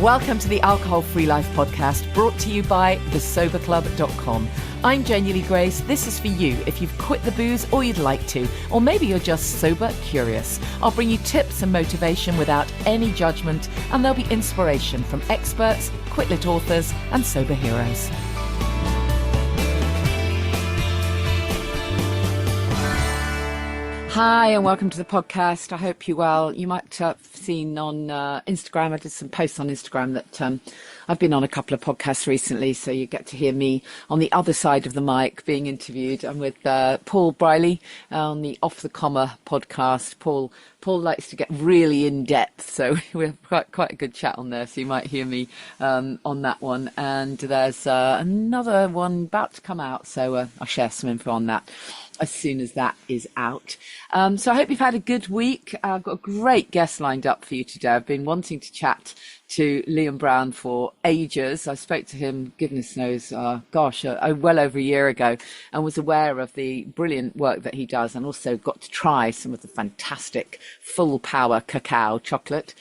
Welcome to the Alcohol Free Life podcast, brought to you by thesoberclub.com. I'm Janey Grace. This is for you if you've quit the booze or you'd like to, or maybe you're just sober curious. I'll bring you tips and motivation without any judgment, and there'll be inspiration from experts, quit-lit authors, and sober heroes. Hi, and welcome to the podcast. I hope you're well. You might have seen on Instagram, I did some posts on Instagram that I've been on a couple of podcasts recently, so you get to hear me on the other side of the mic being interviewed. I'm with Paul Briley on the Off the Comma podcast. Paul likes to get really in depth, so we have quite a good chat on there, so you might hear me on that one. And there's another one about to come out, so I'll share some info on that as soon as that is out. So I hope you've had a good week. I've got a great guest lined up for you today. I've been wanting to chat to Liam Browne for ages. I spoke to him, goodness knows, well over a year ago, and was aware of the brilliant work that he does, and also got to try some of the fantastic full power cacao chocolate.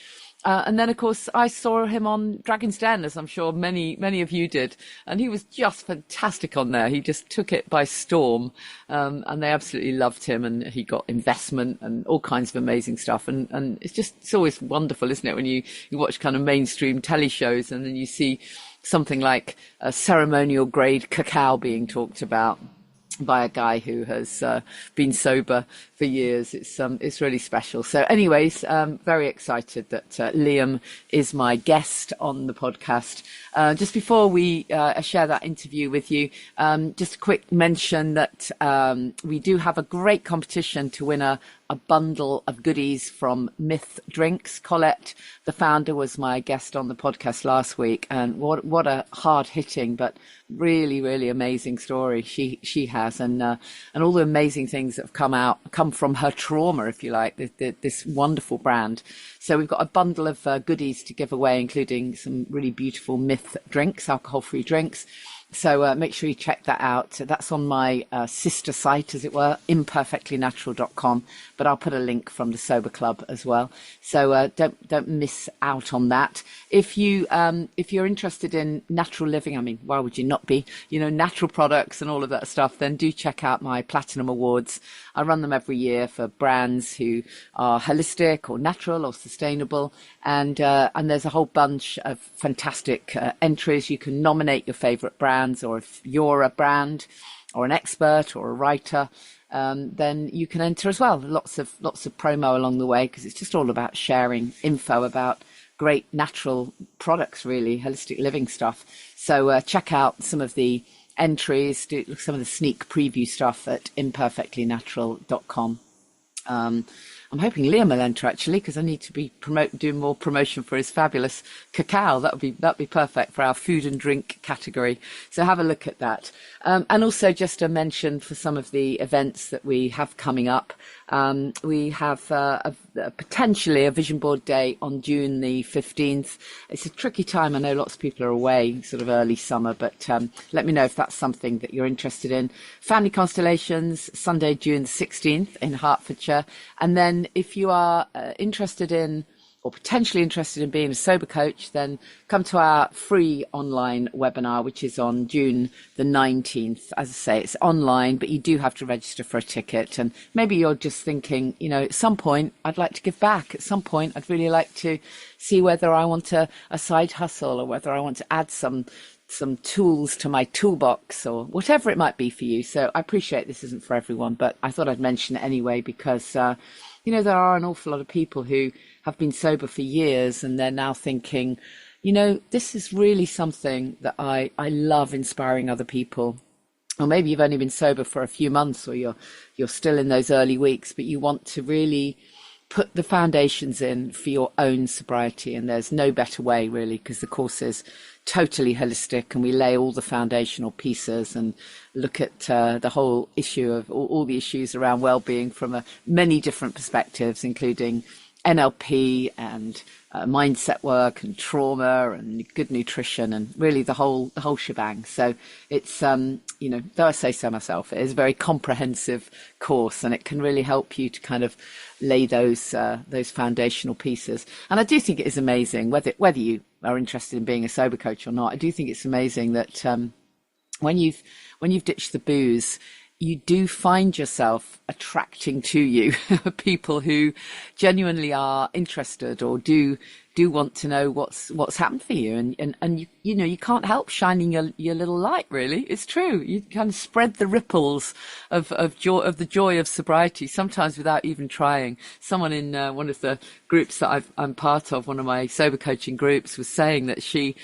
And then, of course, I saw him on Dragon's Den, as I'm sure many of you did. And he was just fantastic on there. He just took it by storm. And they absolutely loved him. And he got investment and all kinds of amazing stuff. And it's always wonderful, isn't it, when you watch kind of mainstream telly shows and then you see something like a ceremonial grade cacao being talked about by a guy who has been sober for years. It's really special. So anyways, very excited that Liam is my guest on the podcast. Just before we share that interview with you, just a quick mention that we do have a great competition to win a bundle of goodies from Myth Drinks. Colette, the founder, was my guest on the podcast last week, and what a hard-hitting but really, really amazing story she has, and all the amazing things that have come from her trauma, if you like, this wonderful brand. So we've got a bundle of goodies to give away, including some really beautiful Myth drinks, alcohol-free drinks. So make sure you check that out. That's on my sister site, as it were, imperfectlynatural.com. But I'll put a link from the Sober Club as well. So don't miss out on that. If you're interested in natural living, I mean, why would you not be? Natural products and all of that stuff. Then do check out my Platinum Awards. I run them every year for brands who are holistic or natural or sustainable. And there's a whole bunch of fantastic entries. You can nominate your favorite brands, or if you're a brand or an expert or a writer, then you can enter as well. Lots of promo along the way, because it's just all about sharing info about great natural products, really holistic living stuff. So check out some of the entries, do some of the sneak preview stuff at imperfectlynatural.com. I'm hoping Liam will enter, actually, because I need to be doing more promotion for his fabulous cacao. That'd be perfect for our food and drink category. So have a look at that. And also just a mention for some of the events that we have coming up. We have potentially a vision board day on June the 15th. It's a tricky time. I know lots of people are away, sort of early summer, but let me know if that's something that you're interested in. Family Constellations, Sunday, June the 16th in Hertfordshire. And then if you are interested in, or potentially interested in being a sober coach, then come to our free online webinar, which is on June the 19th. As I say, it's online, but you do have to register for a ticket. And maybe you're just thinking, at some point, I'd like to give back. At some point, I'd really like to see whether I want a side hustle, or whether I want to add some tools to my toolbox, or whatever it might be for you. So I appreciate this isn't for everyone, but I thought I'd mention it anyway, because there are an awful lot of people who have been sober for years, and they're now thinking, this is really something that I love, inspiring other people. Or maybe you've only been sober for a few months, or you're still in those early weeks, but you want to really put the foundations in for your own sobriety. And there's no better way, really, because the course is totally holistic, and we lay all the foundational pieces and look at the whole issue of all the issues around well-being from many different perspectives, including NLP and mindset work and trauma and good nutrition, and really the whole shebang. So it's though I say so myself, it is a very comprehensive course, and it can really help you to kind of lay those foundational pieces. And I do think it is amazing, whether you are interested in being a sober coach or not, I do think it's amazing that when you've ditched the booze, you do find yourself attracting to you people who genuinely are interested or do want to know what's happened for you, and you know, you can't help shining your little light. Really, it's true. You kind of spread the ripples of the joy of sobriety, sometimes without even trying. Someone in one of the groups that I'm part of, one of my sober coaching groups, was saying that she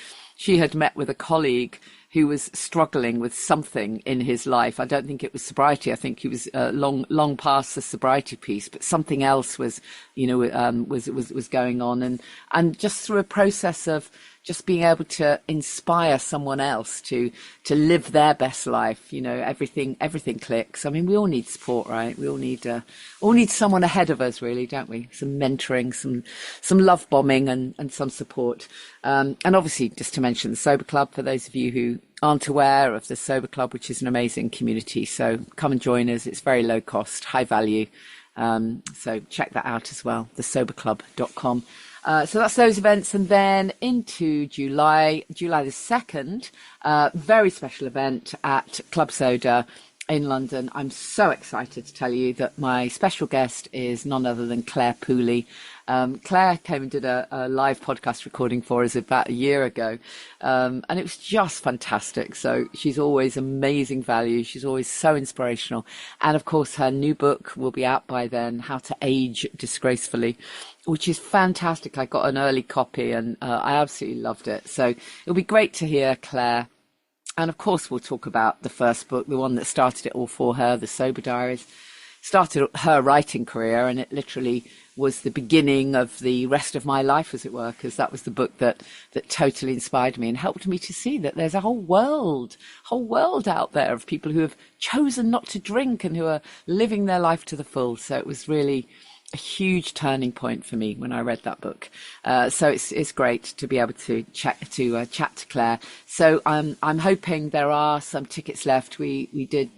had met with a colleague who was struggling with something in his life. I don't think it was sobriety. I think he was long past the sobriety piece, but something else was, you know, was going on, and just through a process of just being able to inspire someone else to live their best life, you know, everything clicks. I mean, we all need support, right? We all need someone ahead of us, really, don't we? Some mentoring, some love bombing, and some support. And obviously, just to mention the Sober Club, for those of you who aren't aware of the Sober Club, which is an amazing community. So come and join us. It's very low cost, high value. So check that out as well, thesoberclub.com. So that's those events. And then into July the 2nd, very special event at Club Soda in London. I'm so excited to tell you that my special guest is none other than Claire Pooley. Claire came and did a live podcast recording for us about a year ago. And it was just fantastic. So she's always amazing value. She's always so inspirational. And of course, her new book will be out by then, How to Age Disgracefully, which is fantastic. I got an early copy and I absolutely loved it. So it'll be great to hear Claire. And of course, we'll talk about the first book, the one that started it all for her, The Sober Diaries. Started her writing career, and it literally was the beginning of the rest of my life, as it were, because that was the book that totally inspired me and helped me to see that there's a whole world out there of people who have chosen not to drink and who are living their life to the full. So it was really a huge turning point for me when I read that book. So it's great to be able to chat to Claire. So I'm hoping there are some tickets left. We did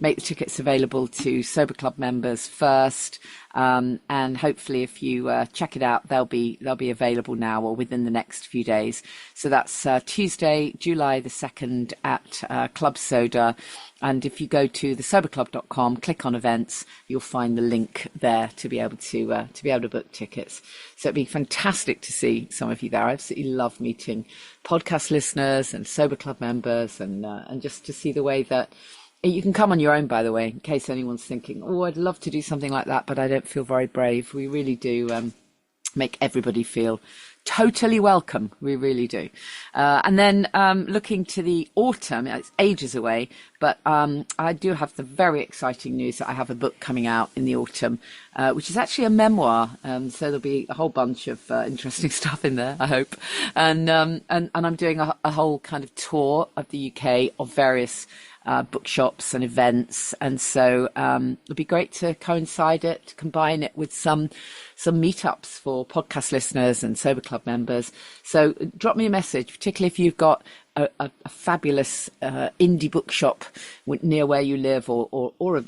make the tickets available to Sober Club members first. And hopefully if you check it out, they'll be available now or within the next few days. So that's Tuesday, July the 2nd at Club Soda. And if you go to thesoberclub.com, click on events, you'll find the link there to be able to book tickets. So it'd be fantastic to see some of you there. I absolutely love meeting podcast listeners and Sober Club members, and just to see the way that you can come on your own, by the way, in case anyone's thinking, oh, I'd love to do something like that, but I don't feel very brave. We really do make everybody feel totally welcome. We really do. And then looking to the autumn, it's ages away, but I do have the very exciting news that I have a book coming out in the autumn, which is actually a memoir. So there'll be a whole bunch of interesting stuff in there, I hope. And I'm doing a whole kind of tour of the UK of various bookshops and events, and so it'd be great to combine it with some meetups for podcast listeners and Sober Club members. So drop me a message, particularly if you've got a fabulous indie bookshop near where you live, or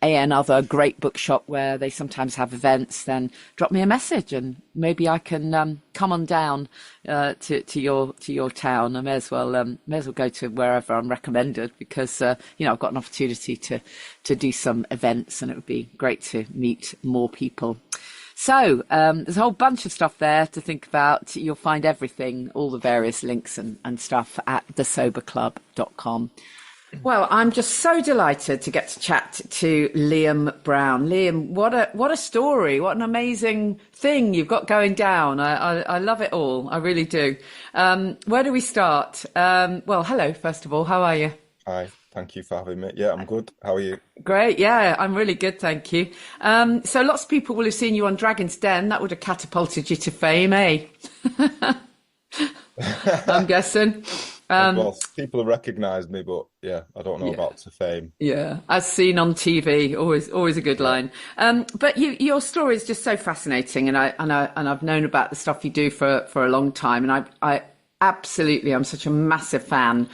another great bookshop where they sometimes have events. Then drop me a message, and maybe I can come on down to your town. I may as well go to wherever I'm recommended, because I've got an opportunity to do some events, and it would be great to meet more people. So there's a whole bunch of stuff there to think about. You'll find everything, all the various links and stuff at thesoberclub.com. Well, I'm just so delighted to get to chat to Liam Browne. Liam, what a story. What an amazing thing you've got going down. I love it all. I really do. Where do we start? Well, hello, first of all. How are you? Hi, thank you for having me. Yeah, I'm good. How are you? Great. Yeah, I'm really good. Thank you. So lots of people will have seen you on Dragon's Den. That would have catapulted you to fame, eh? I'm guessing. Well, people have recognised me, but yeah, I don't know about to fame. Yeah, as seen on TV, always a good line. But your story is just so fascinating, and I've known about the stuff you do for a long time, and I absolutely, I'm such a massive fan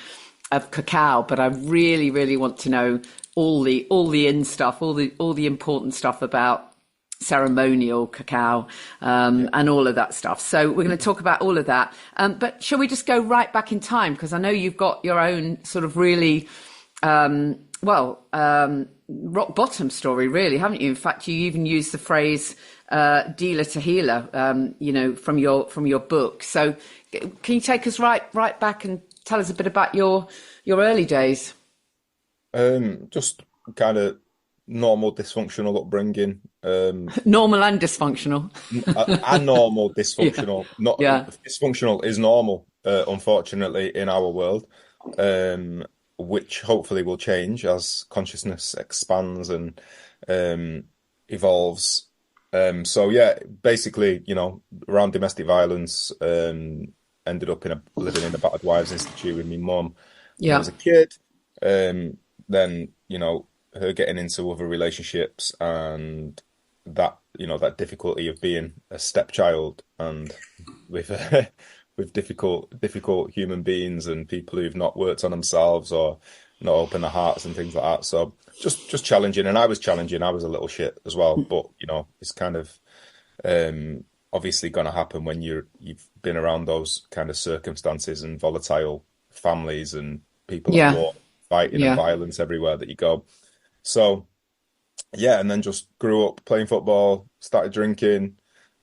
of Cacao, but I really, really want to know all the in stuff, all the important stuff about ceremonial cacao, and all of that stuff. So we're going to talk about all of that. But shall we just go right back in time? Because I know you've got your own sort of really, rock bottom story, really, haven't you? In fact, you even used the phrase dealer to healer, from your book. So can you take us right back and tell us a bit about your early days? Just kind of normal dysfunctional upbringing. Normal and dysfunctional. A normal dysfunctional. Yeah. Dysfunctional is normal, unfortunately, in our world, which hopefully will change as consciousness expands and evolves. So yeah, basically, around domestic violence, ended up living in a battered wives institute with my mum when I was a kid. Then, her getting into other relationships and that, that difficulty of being a stepchild and with with difficult human beings and people who've not worked on themselves or not opened their hearts and things like that. So just challenging, and I was challenging. I was a little shit as well, but it's kind of obviously going to happen when you've been around those kind of circumstances and volatile families and people at war, fighting and violence everywhere that you go. So yeah, and then just grew up playing football, started drinking.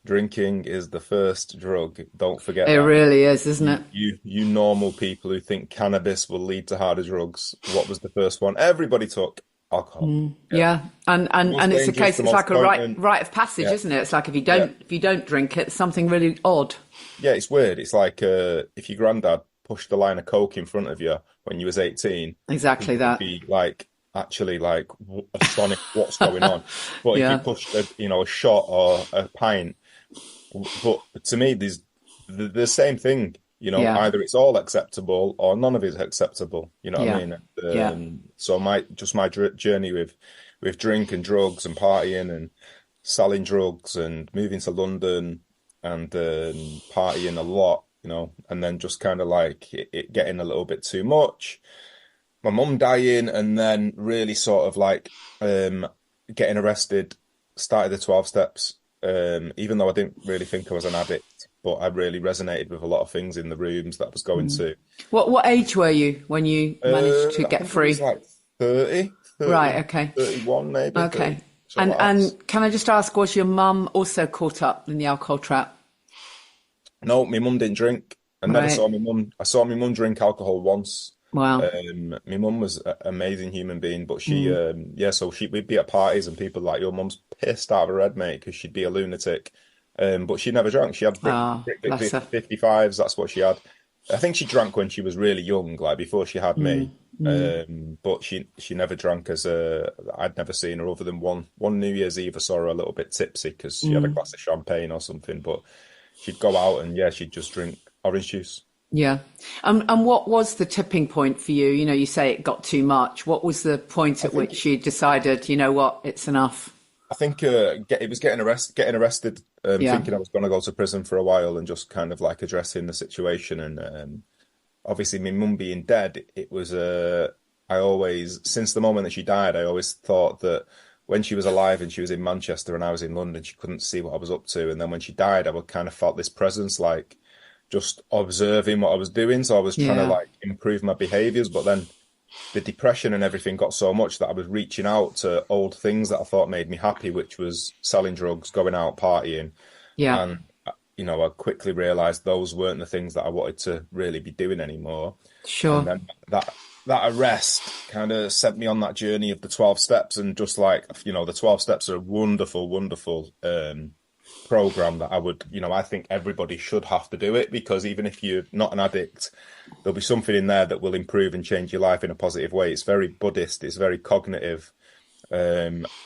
Drinking is the first drug. Don't forget it that. really is, isn't it? You normal people who think cannabis will lead to harder drugs. What was the first one? Everybody took alcohol. And it's a case. It's like a rite of passage, isn't it? It's like if you don't drink it, it's something really odd. Yeah, it's weird. It's like if your granddad pushed a line of coke in front of you when you was 18. Exactly that. Be like actually like astonished what's going on. But if you pushed a shot or a pint. But to me, there's the same thing, either it's all acceptable or none of it is acceptable. You know what I mean? So my journey with drink and drugs and partying and selling drugs and moving to London and partying a lot, and then just kind of like it getting a little bit too much. My mum dying and then really sort of like getting arrested, started the 12 steps. Even though I didn't really think I was an addict, but I really resonated with a lot of things in the rooms that I was going to. What age were you when you managed to get free? I was like 30, right, okay. 31 maybe. Okay. And can I just ask, was your mum also caught up in the alcohol trap? No, my mum didn't drink. I never saw my mum. I saw my mum drink alcohol once. Wow. My mum was an amazing human being, but she, so we'd be at parties and people like, your mum's pissed out of her head, mate, because she'd be a lunatic. But she never drank. She had 55s. That's what she had. I think she drank when she was really young, like before she had me. But she never drank I'd never seen her other than one New Year's Eve. I saw her a little bit tipsy because she had a glass of champagne or something, but she'd go out and she'd just drink orange juice. Yeah. And what was the tipping point for you? You say it got too much. What was the point at which you decided, you know what, it's enough? I think it was getting arrested, thinking I was going to go to prison for a while and just kind of like addressing the situation. And obviously my mum being dead, it was, since the moment that she died, I always thought that when she was alive and she was in Manchester and I was in London, she couldn't see what I was up to. And then when she died, I would kind of felt this presence, like, just observing what I was doing. So I was trying to like improve my behaviors, but then the depression and everything got so much that I was reaching out to old things that I thought made me happy, which was selling drugs, going out, partying. Yeah. And, I quickly realized those weren't the things that I wanted to really be doing anymore. Sure. And then that arrest kind of sent me on that journey of the 12 steps, and just like, the 12 steps are a wonderful, wonderful, program that I would, I think everybody should have to do it, because even if you're not an addict, there'll be something in there that will improve and change your life in a positive way. It's very Buddhist, it's very cognitive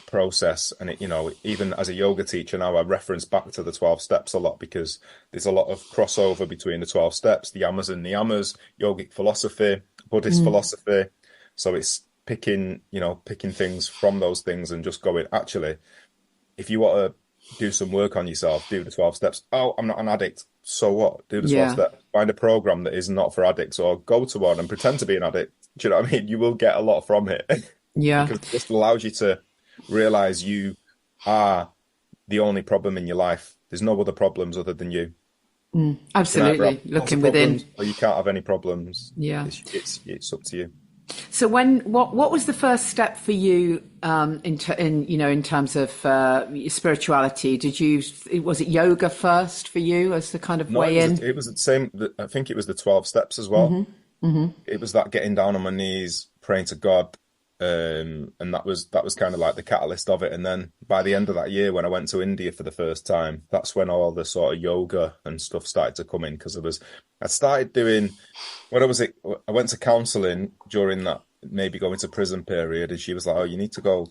process, and it, even as a yoga teacher now, I reference back to the 12 steps a lot because there's a lot of crossover between the 12 steps, the yamas and niyamas, yogic philosophy, Buddhist philosophy. So it's picking things from those things and just going, actually, if you want to do some work on yourself, do the 12 steps. Oh, I'm not an addict. So what? Do the 12 steps. Find a program that is not for addicts, or go to one and pretend to be an addict. Do you know what I mean? You will get a lot from it. Yeah. Because it just allows you to realize you are the only problem in your life. There's no other problems other than you. You can either Absolutely. have lots of Looking problems within. or you can't have any problems. Yeah. It's up to you. So what was the first step for you in terms of spirituality? Was it yoga first for you as the kind of No, way in? it was the same. I think it was the 12 steps as well. It was that getting down on my knees, praying to God, and that was kind of like the catalyst of it. And then by the end of that year, when I went to India for the first time, that's when all the sort of yoga and stuff started to come in, because I started doing when I went to counselling during that maybe going to prison period, and she was like, "Oh, you need to go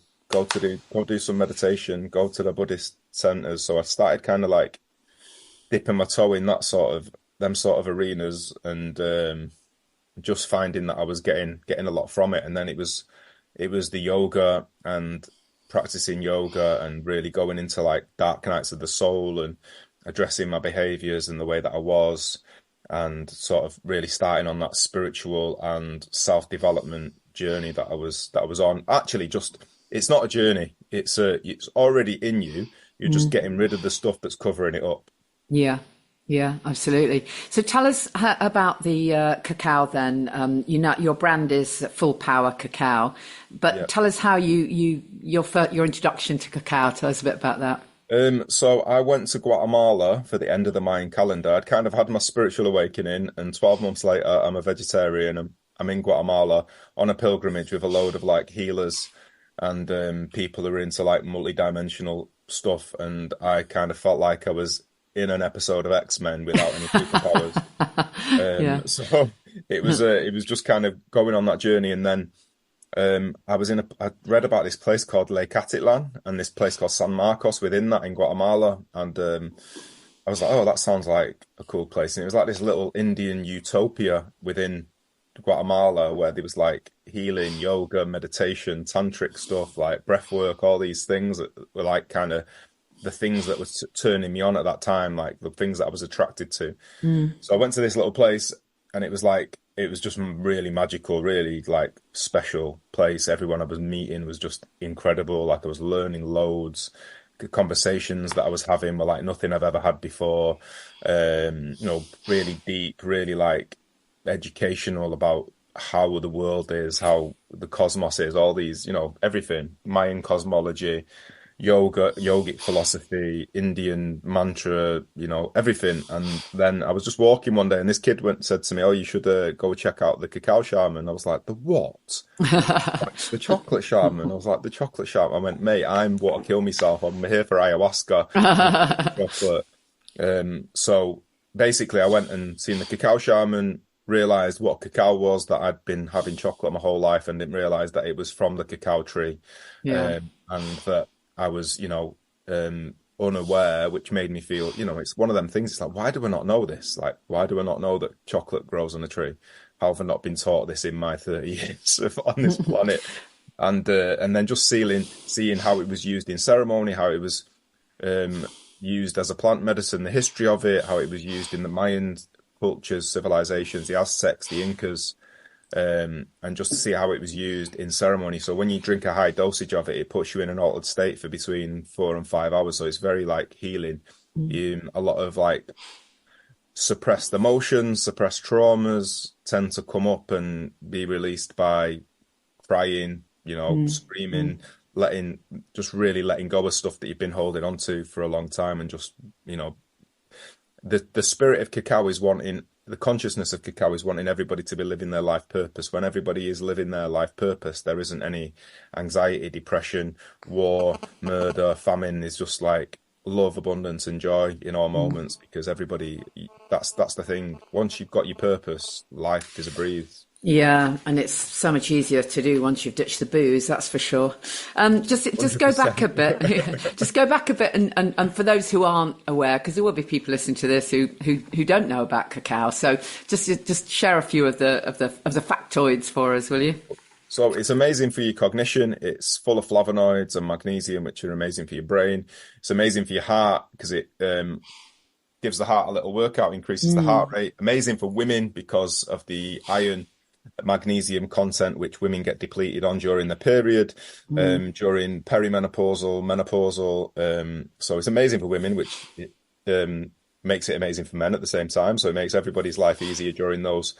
do some meditation, go to the Buddhist centers." So I started kind of like dipping my toe in them sort of arenas, and just finding that I was getting a lot from it. And then it was the yoga and practicing yoga and really going into like dark nights of the soul and addressing my behaviors and the way that I was, and sort of really starting on that spiritual and self-development journey that I was on. Actually, just it's not a journey. It's already in you. You're just getting rid of the stuff that's covering it up. Yeah. Yeah, absolutely. So tell us about the cacao then. Your brand is Full Power Cacao, but Yeah. tell us how your introduction to cacao. Tell us a bit about that. So I went to Guatemala for the end of the Mayan calendar. I'd kind of had my spiritual awakening, and 12 months later, I'm a vegetarian. I'm in Guatemala on a pilgrimage with a load of like healers and people who are into like multi-dimensional stuff. And I kind of felt like I was in an episode of X-Men without any superpowers. Yeah. So it was just kind of going on that journey, and then I read about this place called Lake Atitlan and this place called San Marcos within that in Guatemala, and I was like, oh, that sounds like a cool place. And it was like this little Indian utopia within Guatemala where there was like healing, yoga, meditation, tantric stuff, like breath work, all these things that were like kind of the things that was turning me on at that time, like the things that I was attracted to. So I went to this little place, and it was just really magical, really like special place. Everyone I was meeting was just incredible. Like I was learning loads. The conversations that I was having were like nothing I've ever had before. Really deep, really like educational about how the world is, how the cosmos is, all these, everything, Mayan cosmology, yogic philosophy, Indian mantra, everything. And then I was just walking one day, and this kid said to me, "Oh, you should go check out the cacao shaman." I was like, "The what?" Like, the chocolate shaman. I was like, "The chocolate shaman." I went, "Mate, I'm what I kill myself. I'm here for ayahuasca." Chocolate. So basically, I went and seen the cacao shaman. Realized what cacao was, that I'd been having chocolate my whole life and didn't realize that it was from the cacao tree, Yeah. and that I was, unaware, which made me feel, it's one of them things. It's like, why do I not know this? Like, why do I not know that chocolate grows on a tree? How have I not been taught this in my 30 years on this planet? And then just seeing how it was used in ceremony, how it was used as a plant medicine, the history of it, how it was used in the Mayan cultures, civilizations, the Aztecs, the Incas, and just to see how it was used in ceremony. So when you drink a high dosage of it, it puts you in an altered state for between 4 and 5 hours. So it's very like healing. A lot of like suppressed emotions, suppressed traumas tend to come up and be released by crying, screaming, really letting go of stuff that you've been holding on to for a long time, and just, the spirit of cacao is wanting, the consciousness of cacao is wanting everybody to be living their life purpose. When everybody is living their life purpose, there isn't any anxiety, depression, war, murder, famine. Is just like love, abundance, and joy in all moments, because that's the thing. Once you've got your purpose, life is a breeze. Yeah, and it's so much easier to do once you've ditched the booze, that's for sure. Just go back a bit, just go back a bit, and for those who aren't aware, because there will be people listening to this who don't know about cacao, so just share a few of the factoids for us, will you? So it's amazing for your cognition. It's full of flavonoids and magnesium, which are amazing for your brain. It's amazing for your heart because it gives the heart a little workout, increases the heart rate. Amazing for women because of the iron magnesium content, which women get depleted on during the period, during perimenopausal, menopausal. So it's amazing for women, which makes it amazing for men at the same time. So it makes everybody's life easier during those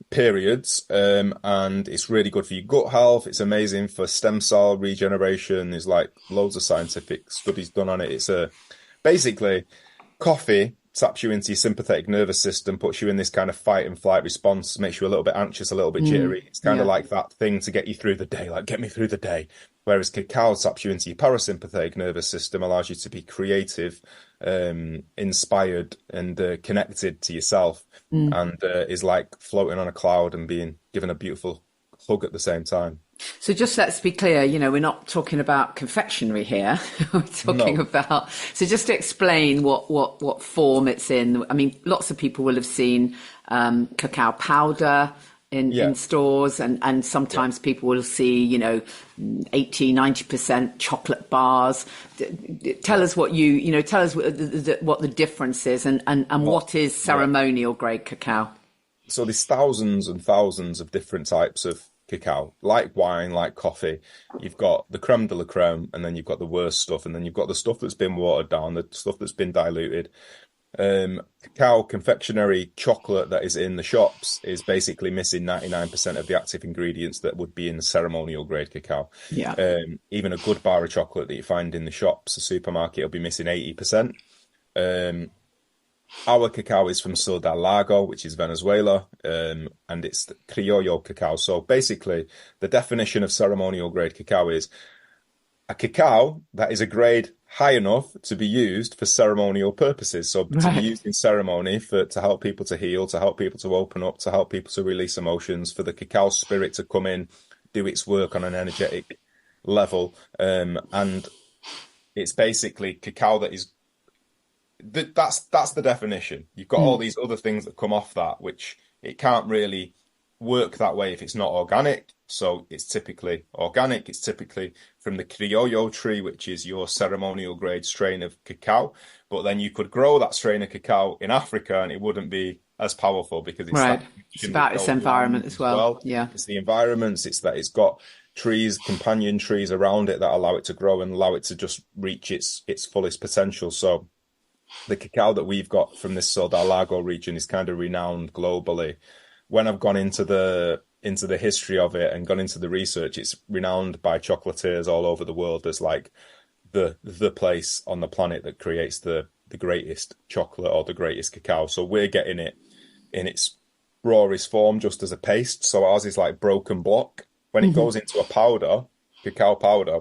periods. And it's really good for your gut health. It's amazing for stem cell regeneration. There's like loads of scientific studies done on it. It's basically coffee taps you into your sympathetic nervous system, puts you in this kind of fight and flight response, makes you a little bit anxious, a little bit jittery. It's kind of like that thing to get you through the day, like get me through the day. Whereas cacao taps you into your parasympathetic nervous system, allows you to be creative, inspired, and connected to yourself, and is like floating on a cloud and being given a beautiful hug at the same time. So just let's be clear, we're not talking about confectionery here. We're talking about, so just to explain what form it's in. I mean, lots of people will have seen cacao powder in stores, and sometimes people will see, 80-90% chocolate bars. Tell us what tell us what the difference is, and what is ceremonial grade cacao. So there's thousands and thousands of different types of cacao, like wine, like coffee. You've got the creme de la creme, and then you've got the worst stuff, and then you've got the stuff that's been watered down, the stuff that's been diluted. Cacao confectionery chocolate that is in the shops is basically missing 99% of the active ingredients that would be in ceremonial grade cacao. Even a good bar of chocolate that you find in the shops, the supermarket, will be missing 80%. Our cacao is from Ciudad del Lago, which is Venezuela, and it's the criollo cacao. So basically, the definition of ceremonial grade cacao is a cacao that is a grade high enough to be used for ceremonial purposes. So to be used in ceremony to help people to heal, to help people to open up, to help people to release emotions, for the cacao spirit to come in, do its work on an energetic level. And it's basically cacao that is... That's the definition. You've got all these other things that come off that, which it can't really work that way if it's not organic. So it's typically organic. It's typically from the criollo tree, which is your ceremonial grade strain of cacao. But then you could grow that strain of cacao in Africa and it wouldn't be as powerful because it's it's about its environment as well. Yeah, it's the environments. It's that it's got trees, companion trees around it that allow it to grow and allow it to just reach its fullest potential. So the cacao that we've got from this Ciudad del Lago region is kind of renowned globally. When I've gone into the history of it and gone into the research, it's renowned by chocolatiers all over the world as like the place on the planet that creates the greatest chocolate or the greatest cacao. So we're getting it in its rawest form, just as a paste. So ours is like broken block. When it goes into a powder, cacao powder,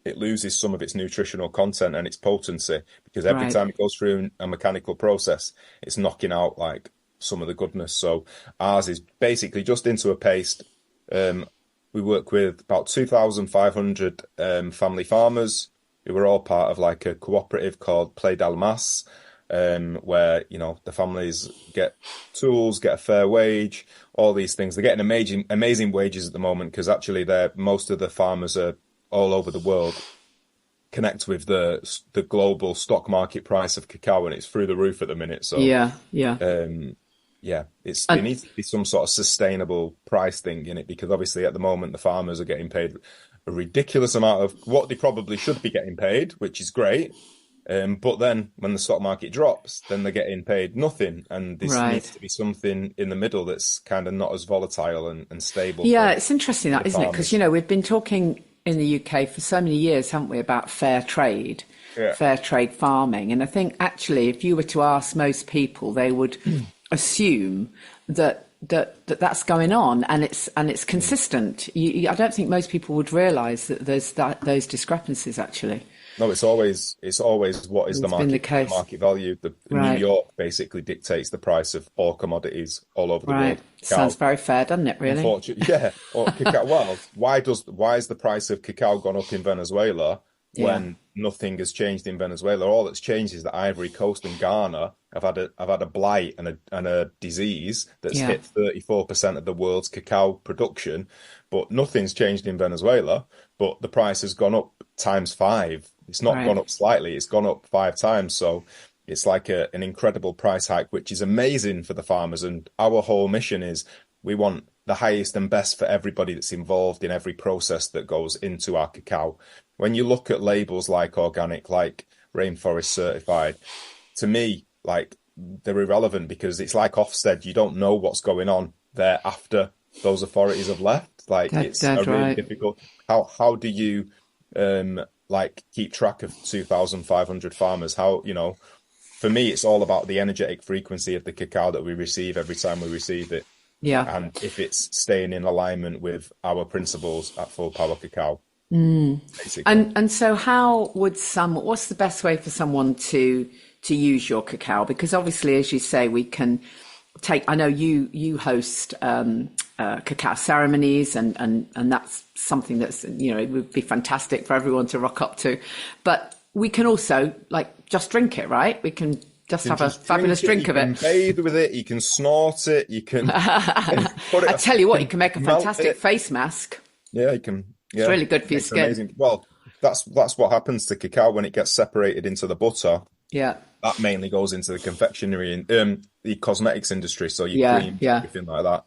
it loses some of its nutritional content and its potency, because every time it goes through a mechanical process, it's knocking out like some of the goodness. So ours is basically just into a paste. We work with about 2,500 family farmers who are all part of like a cooperative called Play del Mas, where, the families get tools, get a fair wage, all these things. They're getting amazing wages at the moment, because actually most of the farmers are all over the world connect with the global stock market price of cacao, and it's through the roof at the minute. So there needs to be some sort of sustainable price thing in it, because obviously at the moment the farmers are getting paid a ridiculous amount of what they probably should be getting paid, which is great. But then when the stock market drops, then they're getting paid nothing. And there needs to be something in the middle that's kind of not as volatile and stable. Yeah, it's interesting that, isn't it? Because, we've been talking in the UK for so many years, haven't we, about fair trade farming. And I think actually if you were to ask most people, they would assume that's going on and it's consistent. I don't think most people would realise that there's those discrepancies actually. No, it's always what is the market value. New York basically dictates the price of all commodities all over the world. Sounds very fair, doesn't it? Really? Yeah. Or cacao. Well, why is the price of cacao gone up in Venezuela when nothing has changed in Venezuela? All that's changed is that Ivory Coast and Ghana have had a blight and a disease that's hit 34% of the world's cacao production, but nothing's changed in Venezuela. But the price has gone up times 5. It's not gone up slightly, it's gone up 5 times. So it's like an incredible price hike, which is amazing for the farmers. And our whole mission is we want the highest and best for everybody that's involved in every process that goes into our cacao. When you look at labels like organic, like rainforest certified, to me, like they're irrelevant because it's like Ofsted. You don't know what's going on there after those authorities have left. Like it's a really difficult. How do you like keep track of 2,500 farmers? How, you know, for me, it's all about the energetic frequency of the cacao that we receive every time we receive it. Yeah. And if it's staying in alignment with our principles at Full Power Cacao. Basically. And so how would what's the best way for someone to use your cacao? Because obviously, as you say, we can I know you host cacao ceremonies and that's something that's, you know, it would be fantastic for everyone to rock up to. But we can also like just drink it, right? We can just have a fabulous drink of it. You can bathe with it, you can snort it, you can put it. I tell you what, you can make a fantastic face mask. Yeah, you can. Yeah, it's really good for your skin. Amazing. Well, that's what happens to cacao when it gets separated into the butter. Yeah. That mainly goes into the confectionery and the cosmetics industry, so your cream, everything like that.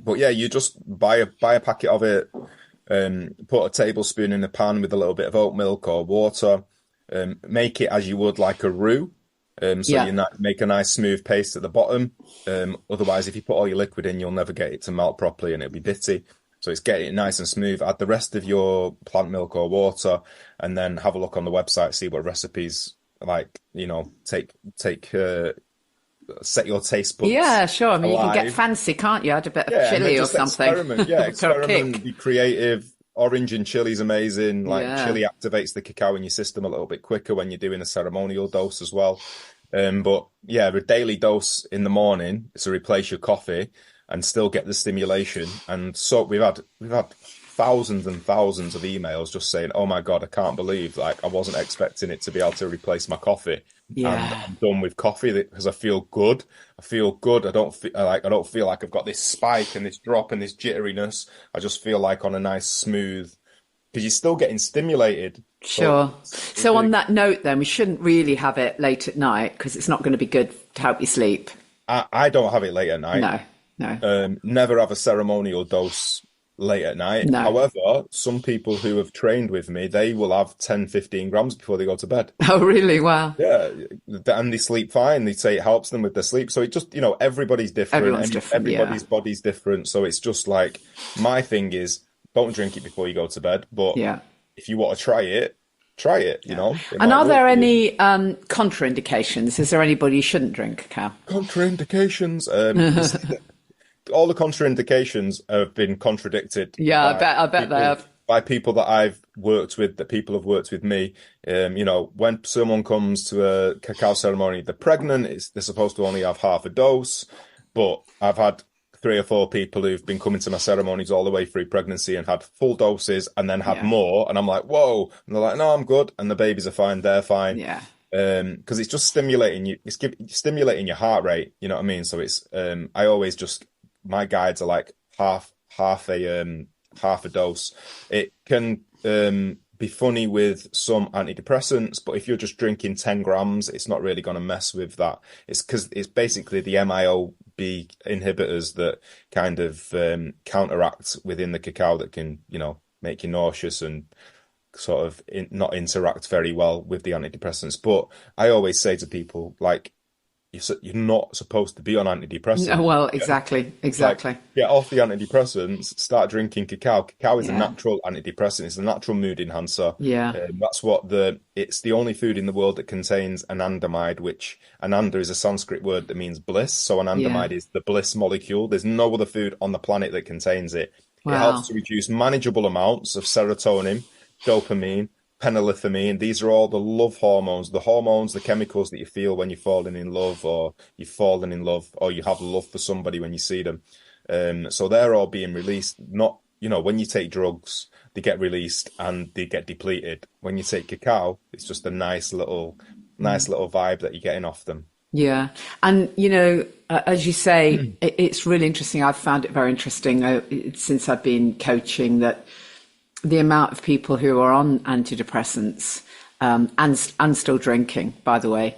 But yeah, you just buy a packet of it, put a tablespoon in a pan with a little bit of oat milk or water, make it as you would like a roux. You make a nice smooth paste at the bottom. Otherwise, if you put all your liquid in, you'll never get it to melt properly and it'll be bitty. So it's getting it nice and smooth. Add the rest of your plant milk or water, and then have a look on the website, see what recipes like, you know, set your taste buds. Yeah, sure. I mean, alive. You can get fancy, can't you? Add a bit of chili or something. Experiment. Yeah, experiment. Be creative. Orange and chili's amazing. Like chili activates the cacao in your system a little bit quicker when you're doing a ceremonial dose as well. But yeah, a daily dose in the morning to replace your coffee and still get the stimulation. And so we've had thousands and thousands of emails just saying, "Oh my God, I can't believe like I wasn't expecting it to be able to replace my coffee." Yeah. And I'm done with coffee because I feel good. I don't feel like I've got this spike and this drop and this jitteriness. I just feel like on a nice smooth, because you're still getting stimulated. Sure. So on that note, then we shouldn't really have it late at night because it's not going to be good to help you sleep. I don't have it late at night. No. Never have a ceremonial dose late at night. No. However, some people who have trained with me, they will have 10, 15 grams before they go to bed. Oh, really? Wow. Yeah. And they sleep fine. They say it helps them with their sleep. So it just, you know, everybody's different. Everybody's body's different. So it's just like, my thing is, don't drink it before you go to bed. But if you want to try it, you know. And are there any contraindications? Is there anybody you shouldn't drink cacao? Contraindications? All the contraindications have been contradicted. Yeah, I bet they have. By people that I've worked with, that people have worked with me. You know, when someone comes to a cacao ceremony, they're pregnant, they're supposed to only have half a dose. But I've had 3 or 4 people who've been coming to my ceremonies all the way through pregnancy and had full doses and then had more. And I'm like, whoa. And they're like, no, I'm good. And the babies are fine. They're fine. Yeah. Because it's just stimulating you. It's stimulating your heart rate. You know what I mean? So it's, I always just, my guides are like half a dose. It can be funny with some antidepressants, but if you're just drinking 10 grams, it's not really going to mess with that. It's because it's basically the MIOB inhibitors that kind of counteract within the cacao that can, you know, make you nauseous and sort of not interact very well with the antidepressants. But I always say to people, like, you're not supposed to be on antidepressants. No, well, exactly. Like, get off the antidepressants, start drinking cacao. Cacao is a natural antidepressant. It's a natural mood enhancer. Yeah. That's what it's the only food in the world that contains anandamide, which ananda is a Sanskrit word that means bliss. So anandamide is the bliss molecule. There's no other food on the planet that contains it. Wow. It helps to reduce manageable amounts of serotonin, dopamine, phenethylamine. These are all the love hormones, the chemicals that you feel when you're falling in love, or you've fallen in love, or you have love for somebody when you see them. So they're all being released. Not, you know, when you take drugs, they get released and they get depleted. When you take cacao, it's just a nice little vibe that you're getting off them. Yeah. And, you know, as you say, it's really interesting. I've found it very interesting since I've been coaching that the amount of people who are on antidepressants and still drinking, by the way.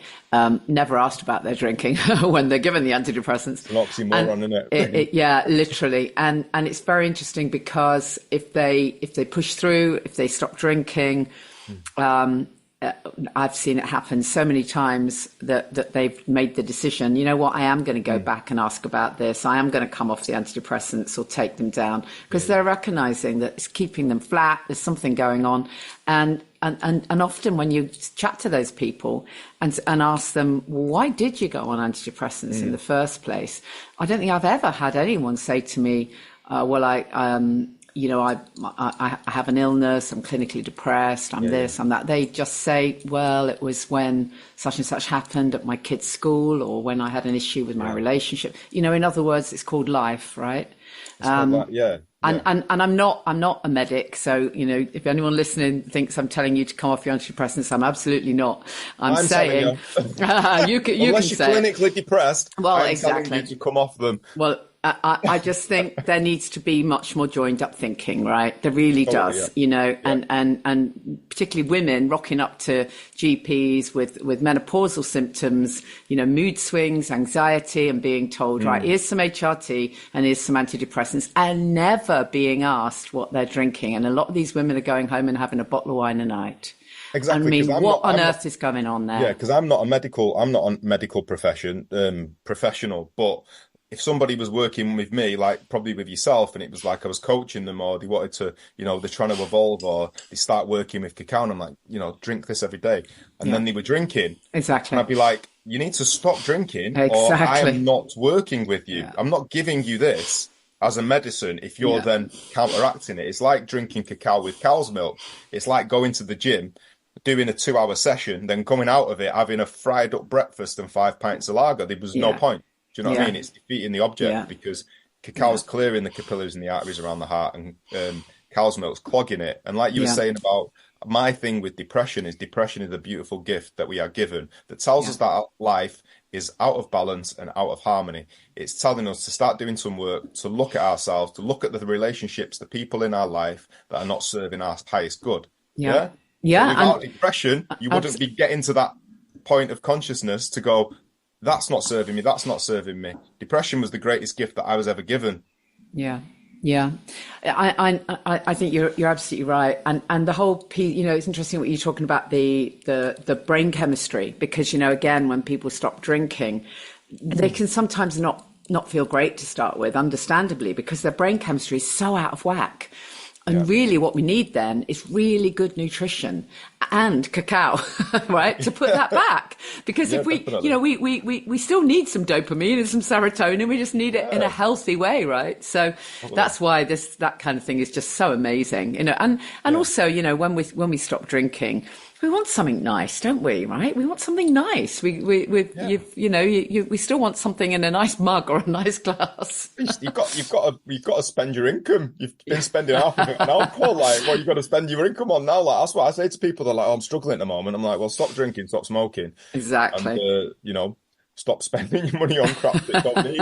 Never asked about their drinking when they're given the antidepressants. An oxymoron, isn't it? Yeah, literally. And it's very interesting because if they push through, if they stop drinking, I've seen it happen so many times that they've made the decision, you know what, I am going to go back and ask about this. I am going to come off the antidepressants or take them down, because they're recognizing that it's keeping them flat. There's something going on. And often when you chat to those people and ask them, well, why did you go on antidepressants in the first place? I don't think I've ever had anyone say to me, well, I have an illness, I'm clinically depressed, I'm this, I'm that. They just say, well, it was when such and such happened at my kid's school, or when I had an issue with my relationship. You know, in other words, it's called life, right? And I'm not a medic, so you know, if anyone listening thinks I'm telling you to come off your antidepressants, I'm absolutely not. I'm saying you can unless say you're clinically depressed. Well, I'm exactly. telling you to come off them. Well, I just think there needs to be much more joined up thinking, right? There really does, you know, and particularly women rocking up to GPs with menopausal symptoms, you know, mood swings, anxiety, and being told, right, here's some HRT and here's some antidepressants, and never being asked what they're drinking. And a lot of these women are going home and having a bottle of wine a night. Exactly. I mean, what on earth is going on there? Yeah, because I'm not a medical professional, but if somebody was working with me, like probably with yourself, and it was like I was coaching them, or they wanted to, you know, they're trying to evolve, or they start working with Cacao, and I'm like, you know, drink this every day. And then they were drinking. Exactly. And I'd be like, you need to stop drinking, exactly. or I am not working with you. I'm not giving you this as a medicine if you're then counteracting it. It's like drinking cacao with cow's milk. It's like going to the gym, doing a 2-hour session, then coming out of it, having a fried up breakfast and 5 pints of lager. There was no point. Do you know what I mean? It's defeating the object because cacao's clearing the capillaries and the arteries around the heart, and cow's milk's clogging it. And like you were saying about my thing with depression is a beautiful gift that we are given that tells us that life is out of balance and out of harmony. It's telling us to start doing some work, to look at ourselves, to look at the relationships, the people in our life that are not serving our highest good. Yeah. So without depression, you wouldn't be getting to that point of consciousness to go, that's not serving me. That's not serving me. Depression was the greatest gift that I was ever given. Yeah. I think you're absolutely right. And the whole piece, you know, it's interesting what you're talking about, the brain chemistry, because, you know, again, when people stop drinking, they can sometimes not feel great to start with, understandably, because their brain chemistry is so out of whack. And really what we need then is really good nutrition and cacao, right? To put that back. Because if we, definitely. You know, we still need some dopamine and some serotonin. We just need it in a healthy way, right? So that's why that kind of thing is just so amazing, you know, and also, you know, when we stop drinking, we want something nice, don't we? Right? We want something nice. We still want something in a nice mug or a nice glass. You've got to spend your income. You've been spending half of it on alcohol. Like, well, you've got to spend your income on now. Like, that's what I say to people. They're like, "Oh, I'm struggling at the moment." I'm like, "Well, stop drinking, stop smoking, exactly. And you know, stop spending your money on crap that you don't need.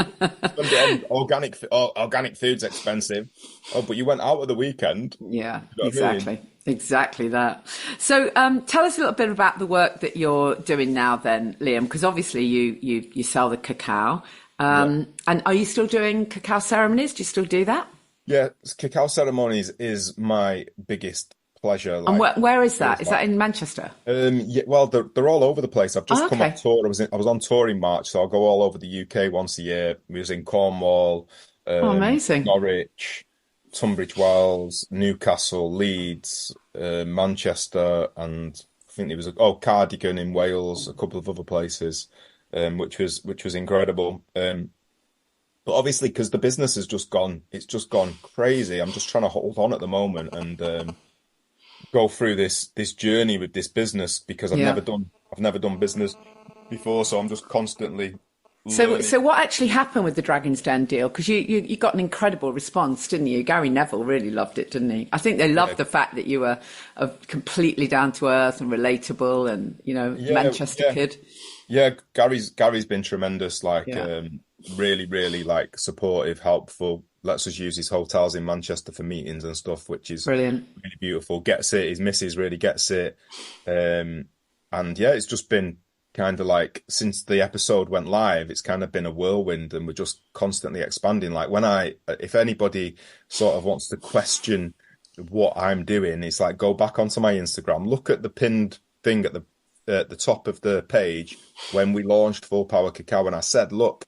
Spend it on organic. Organic food's expensive. Oh, but you went out at the weekend. Yeah, you know exactly. I mean? Exactly that. So tell us a little bit about the work that you're doing now then, Liam, because obviously you sell the cacao. And are you still doing cacao ceremonies? Do you still do that? Yeah, cacao ceremonies is my biggest pleasure. And where is that? Is that in Manchester? Well, they're all over the place. I've just come off tour. I was on tour in March, so I'll go all over the UK once a year. We was in Cornwall, amazing. Norwich, Tunbridge Wells, Newcastle, Leeds, Manchester, and I think there was Cardigan in Wales, a couple of other places, which was incredible. But obviously, because the business has it's just gone crazy. I'm just trying to hold on at the moment and go through this journey with this business because I've never done business before, so I'm just constantly. So what actually happened with the Dragon's Den deal? Because you got an incredible response, didn't you? Gary Neville really loved it, didn't he? I think they loved the fact that you were completely down to earth and relatable, and you know, Manchester kid. Yeah, Gary's been tremendous. Like really, really like supportive, helpful. lets us use his hotels in Manchester for meetings and stuff, which is brilliant, really beautiful. Gets it. His missus really gets it. And yeah, it's just been kind of like, since the episode went live, it's kind of been a whirlwind, and we're just constantly expanding. Like if anybody sort of wants to question what I'm doing, it's like, go back onto my Instagram, look at the pinned thing at the top of the page when we launched Full Power Cacao, and I said, look,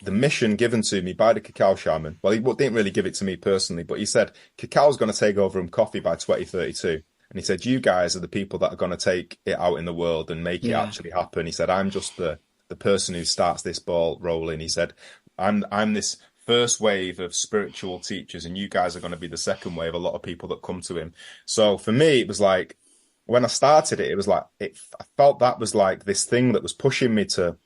the mission given to me by the Cacao Shaman. Well, he didn't really give it to me personally, but he said cacao's going to take over from coffee by 2032. And he said, you guys are the people that are going to take it out in the world and make it actually happen. He said, I'm just the person who starts this ball rolling. He said, I'm this first wave of spiritual teachers, and you guys are going to be the second wave, a lot of people that come to him. So for me, it was like, when I started it, it was like, I felt that was like this thing that was pushing me to,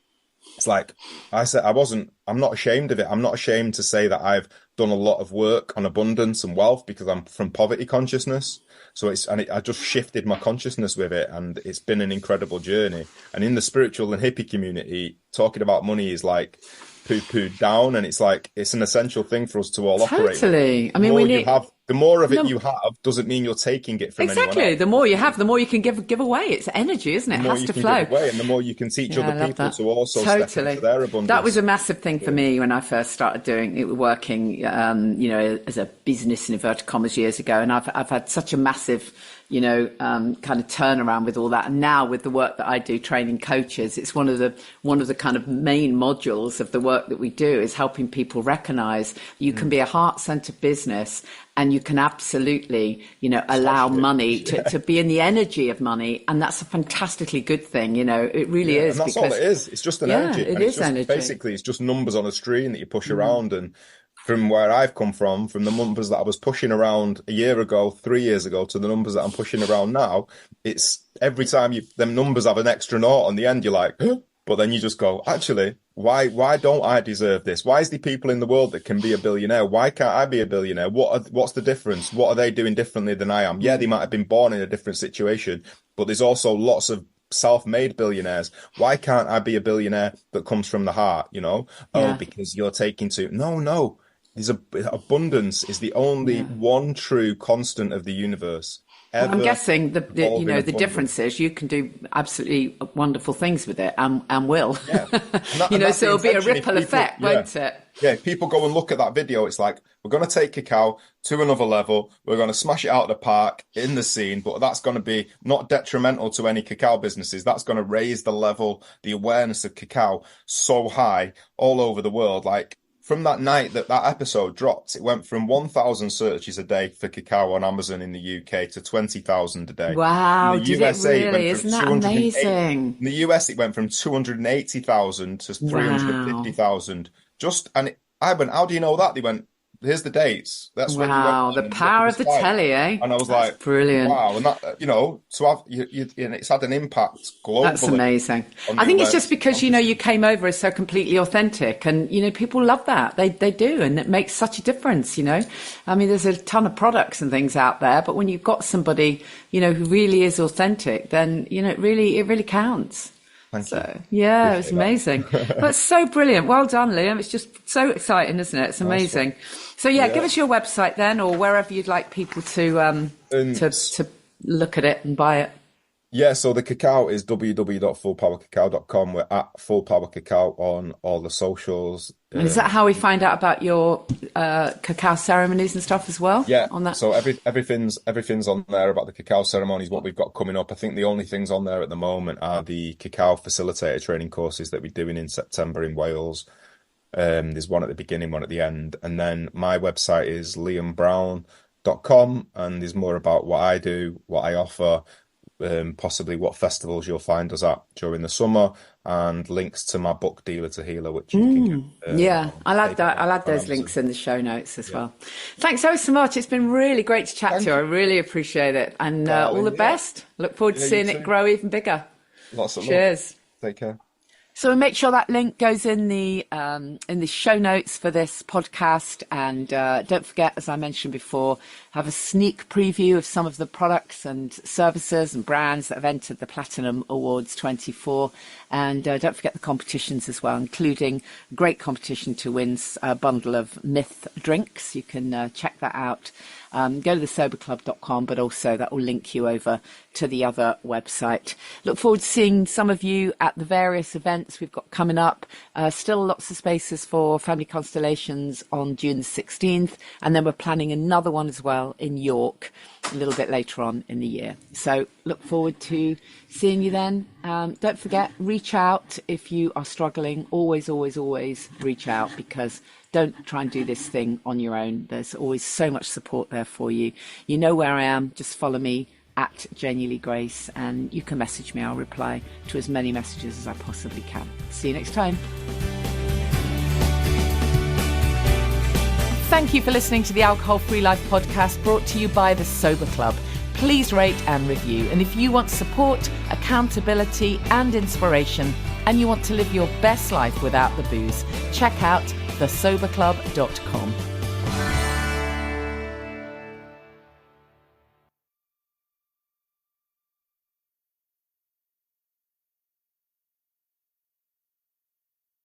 it's like, I said, I'm not ashamed of it. I'm not ashamed to say that I've done a lot of work on abundance and wealth, because I'm from poverty consciousness. So I just shifted my consciousness with it, and it's been an incredible journey. And in the spiritual and hippie community, talking about money is like poo-pooed down, and it's like, it's an essential thing for us to all operate. Totally. I mean, the more of it you have doesn't mean you're taking it from anyone else. The more you have, the more you can give away. It's energy, isn't it? It has to flow. Give away, and the more you can teach other people to also step into their abundance. That was a massive thing for me when I first started doing it, working, as a business in inverted commas years ago. And I've had such a massive, kind of turnaround with all that. And now with the work that I do, training coaches, it's one of the kind of main modules of the work that we do is helping people recognize you can be a heart-centered business, and you can absolutely, allow money to be in the energy of money. And that's a fantastically good thing. It really is. And that's all it is. It's just an energy. It is energy. Basically, it's just numbers on a screen that you push around. And from where I've come from the numbers that I was pushing around a year ago, 3 years ago, to the numbers that I'm pushing around now, it's every time them numbers have an extra naught on the end, you're like, huh? But then you just go, actually, why don't I deserve this? Why is there people in the world that can be a billionaire? Why can't I be a billionaire? What's the difference? What are they doing differently than I am? Yeah, they might have been born in a different situation, but there's also lots of self-made billionaires. Why can't I be a billionaire that comes from the heart? Oh, because you're taking no. There's abundance is the only one true constant of the universe. I'm guessing the difference is you can do absolutely wonderful things with it, and will. Yeah. So it'll be a ripple effect, won't it? Yeah, if people go and look at that video, it's like, we're going to take cacao to another level. We're going to smash it out of the park in the scene, but that's going to be not detrimental to any cacao businesses. That's going to raise the level, the awareness of cacao so high all over the world. Like, from that night that episode dropped, it went from 1,000 searches a day for cacao on Amazon in the UK to 20,000 a day. Wow, did it really? Isn't that amazing? In the US, it went from 280,000 to 350,000. I went, how do you know that? They went, here's the dates. That's when you went. The power of the telly, eh? And I was like, brilliant. Wow. And that, to have, it's had an impact globally. That's amazing. I think it's just because, you came over as so completely authentic, and, people love that. They do. And it makes such a difference, I mean, there's a ton of products and things out there, but when you've got somebody, who really is authentic, then, it really counts. Thank you. Yeah, it was amazing. That's so brilliant. Well done, Liam. It's just so exciting, isn't it? It's amazing. Nice. So give us your website then, or wherever you'd like people to look at it and buy it. Yeah, so the cacao is www.fullpowercacao.com. We're at Full Power Cacao on all the socials. And is that how we find out about your cacao ceremonies and stuff as well? Yeah, on that? So everything's on there about the cacao ceremonies, what we've got coming up. I think the only things on there at the moment are the cacao facilitator training courses that we're doing in September in Wales. There's one at the beginning, one at the end. And then my website is liambrowne.com, and there's more about what I do, what I offer, possibly what festivals you'll find us at during the summer, and links to my book Dealer to Healer, which you can get. I'll add that. I'll add those links in the show notes as well. Thanks so much. It's been really great to chat to you. I really appreciate it, and all the best. Look forward to seeing it grow even bigger. Lots of Cheers. Love. Take care. So make sure that link goes in the show notes for this podcast, and don't forget, as I mentioned before, have a sneak preview of some of the products and services and brands that have entered the Platinum Awards 24, and don't forget the competitions as well, including a great competition to win a bundle of Myth drinks. You can check that out. Go to thesoberclub.com, but also that will link you over to the other website. Look forward to seeing some of you at the various events we've got coming up. Still lots of spaces for Family Constellations on June the 16th, and then we're planning another one as well in York a little bit later on in the year. So look forward to seeing you then. Don't forget, reach out if you are struggling. Always, always, always reach out, because don't try and do this thing on your own. There's always so much support there for you. You know where I am. Just follow me at Janey Lee Grace, and you can message me. I'll reply to as many messages as I possibly can. See you next time. Thank you for listening to the Alcohol Free Life podcast, brought to you by the Sober Club. Please rate and review. And if you want support, accountability and inspiration, and you want to live your best life without the booze, check out thesoberclub.com.